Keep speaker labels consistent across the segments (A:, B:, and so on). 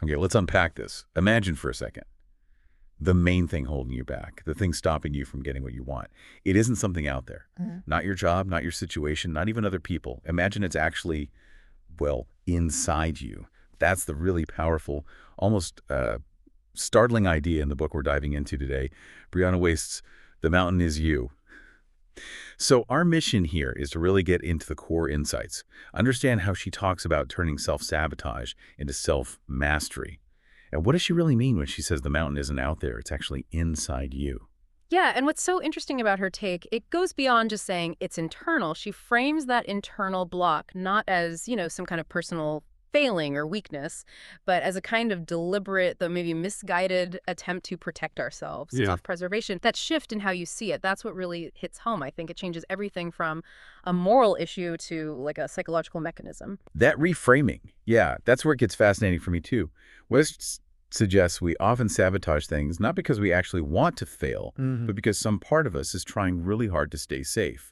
A: Okay, let's unpack this. Imagine for a second the main thing holding you back, the thing stopping you from getting what you want. It isn't something out there. Not your job, not your situation, not even other people. Imagine it's actually, well, inside you. That's the really powerful, almost startling idea in the book we're diving into today. Brianna Wiest's The Mountain is You. So our mission here is to really get into the core insights, understand how she talks about turning self-sabotage into self-mastery. And what does she really mean when she says the mountain isn't out there, it's actually inside you?
B: Yeah, and what's so interesting about her take, it goes beyond just saying it's internal. She frames that internal block not as, some kind of personal failing or weakness, but as a kind of deliberate, though maybe misguided attempt to protect ourselves,
A: Yeah.
B: self-preservation. That shift in how you see it, that's what really hits home. I think it changes everything from a moral issue to like a psychological mechanism.
A: That reframing, yeah, that's where it gets fascinating for me too. West suggests we often sabotage things not because we actually want to fail, but because some part of us is trying really hard to stay safe.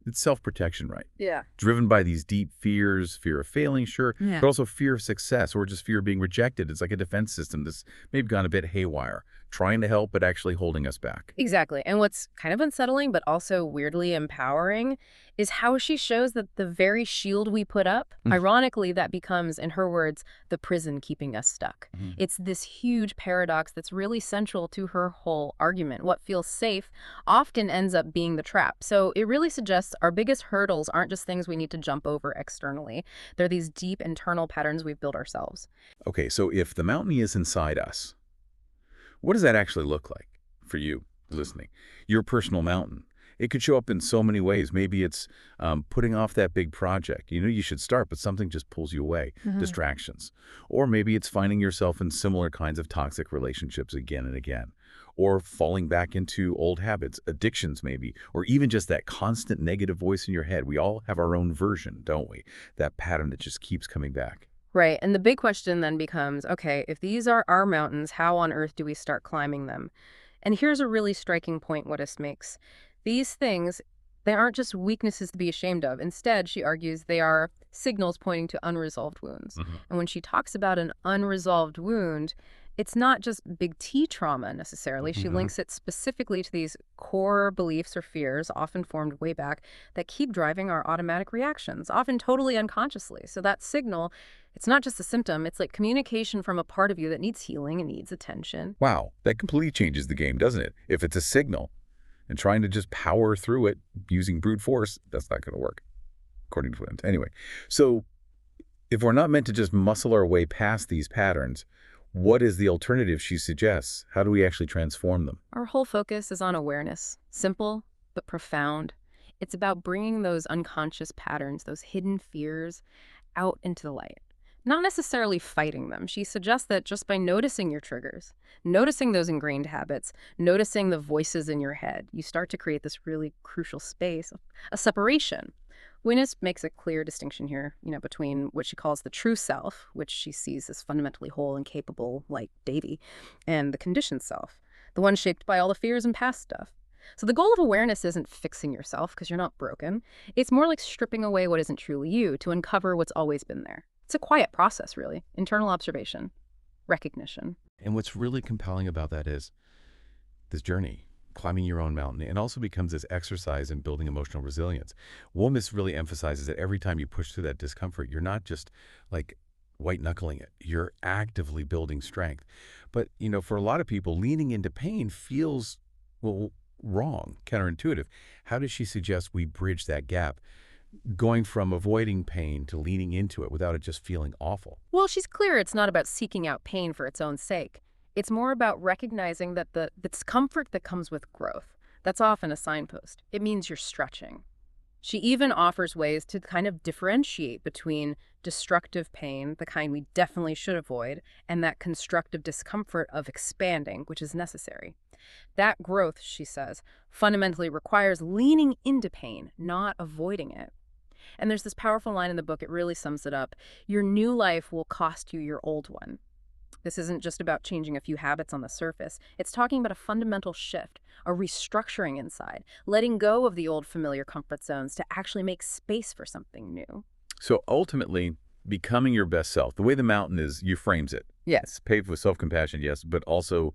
A: It's self-protection, right?
B: Yeah.
A: Driven by these deep fears, fear of failing, sure,
B: Yeah.
A: but also fear of success or just fear of being rejected. It's like a defense system that's maybe gone a bit haywire, trying to help but actually holding us back.
B: Exactly. And what's kind of unsettling, but also weirdly empowering, is how she shows that the very shield we put up, ironically, that becomes, in her words, the prison keeping us stuck. It's this huge paradox that's really central to her whole argument. What feels safe often ends up being the trap. So it really suggests our biggest hurdles aren't just things we need to jump over externally. They're these deep internal patterns we've built ourselves.
A: Okay, so if the mountain is inside us, what does that actually look like for you listening? Your personal mountain. It could show up in so many ways. Maybe it's putting off that big project. You know you should start, but something just pulls you away, distractions. Or maybe it's finding yourself in similar kinds of toxic relationships again and again. Or falling back into old habits, addictions maybe, or even just that constant negative voice in your head. We all have our own version, don't we? That pattern that just keeps coming back.
B: Right. And the big question then becomes, okay, if these are our mountains, how on earth do we start climbing them? And here's a really striking point Wiest makes. These things, they aren't just weaknesses to be ashamed of. Instead, she argues they are signals pointing to unresolved wounds. And when she talks about an unresolved wound, it's not just big T trauma necessarily. She links it specifically to these core beliefs or fears, often formed way back, that keep driving our automatic reactions, often totally unconsciously. So that signal, it's not just a symptom, it's like communication from a part of you that needs healing and needs attention.
A: Wow, that completely changes the game, doesn't it? If it's a signal and trying to just power through it using brute force, that's not going to work, according to Flint. Anyway, so if we're not meant to just muscle our way past these patterns, what is the alternative she suggests? How do we actually transform them?
B: Our whole focus is on awareness. Simple, but profound. It's about bringing those unconscious patterns, those hidden fears, out into the light. Not necessarily fighting them. She suggests that just by noticing your triggers, noticing those ingrained habits, noticing the voices in your head, you start to create this really crucial space, a separation. Wiest makes a clear distinction here, between what she calls the true self, which she sees as fundamentally whole and capable, like Davy, and the conditioned self, the one shaped by all the fears and past stuff. So the goal of awareness isn't fixing yourself because you're not broken. It's more like stripping away what isn't truly you to uncover what's always been there. It's a quiet process, really. Internal observation, recognition.
A: And what's really compelling about that is this journey, climbing your own mountain, and also becomes this exercise in building emotional resilience. Wiest really emphasizes that every time you push through that discomfort, you're not just like white-knuckling it. You're actively building strength. But, for a lot of people, leaning into pain feels, well, wrong, counterintuitive. How does she suggest we bridge that gap, going from avoiding pain to leaning into it without it just feeling awful?
B: Well, she's clear it's not about seeking out pain for its own sake. It's more about recognizing that the discomfort that comes with growth, that's often a signpost. It means you're stretching. She even offers ways to kind of differentiate between destructive pain, the kind we definitely should avoid, and that constructive discomfort of expanding, which is necessary. That growth, she says, fundamentally requires leaning into pain, not avoiding it. And there's this powerful line in the book, it really sums it up. Your new life will cost you your old one. This isn't just about changing a few habits on the surface. It's talking about a fundamental shift, a restructuring inside, letting go of the old familiar comfort zones to actually make space for something new.
A: So ultimately, becoming your best self, the way the mountain is, you frames it,
B: Yes.
A: Paved with self-compassion, yes, but also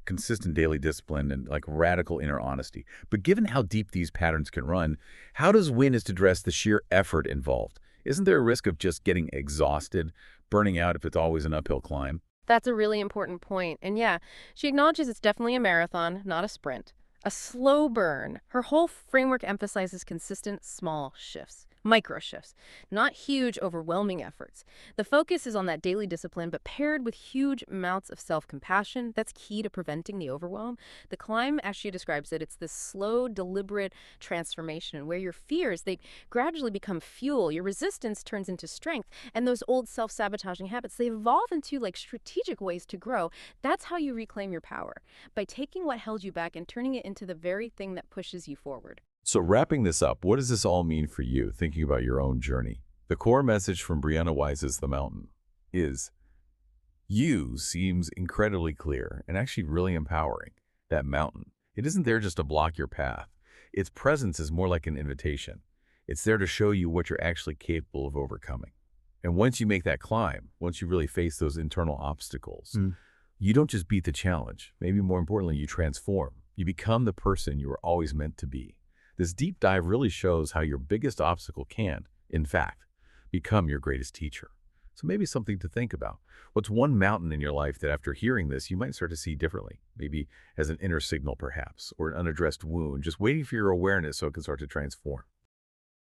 A: consistent daily discipline and like radical inner honesty. But given how deep these patterns can run, how does Wiest address the sheer effort involved? Isn't there a risk of just getting exhausted, burning out if it's always an uphill climb?
B: That's a really important point. And yeah, she acknowledges it's definitely a marathon, not a sprint. A slow burn. Her whole framework emphasizes consistent, small shifts, micro shifts, not huge, overwhelming efforts. The focus is on that daily discipline, but paired with huge amounts of self compassion. That's key to preventing the overwhelm. The climb, as she describes it, it's this slow, deliberate transformation where your fears, they gradually become fuel, your resistance turns into strength, and those old self-sabotaging habits, they evolve into like strategic ways to grow. That's how you reclaim your power, by taking what held you back and turning it into the very thing that pushes you forward.
A: So wrapping this up, what does this all mean for you, thinking about your own journey? The core message from Brianna Wiest's The Mountain is you seems incredibly clear and actually really empowering. That mountain, it isn't there just to block your path. Its presence is more like an invitation. It's there to show you what you're actually capable of overcoming. And once you make that climb, once you really face those internal obstacles, you don't just beat the challenge. Maybe more importantly, you transform. You become the person you were always meant to be. This deep dive really shows how your biggest obstacle can, in fact, become your greatest teacher. So maybe something to think about. What's one mountain in your life that after hearing this, you might start to see differently? Maybe as an inner signal perhaps, or an unaddressed wound, just waiting for your awareness so it can start to transform.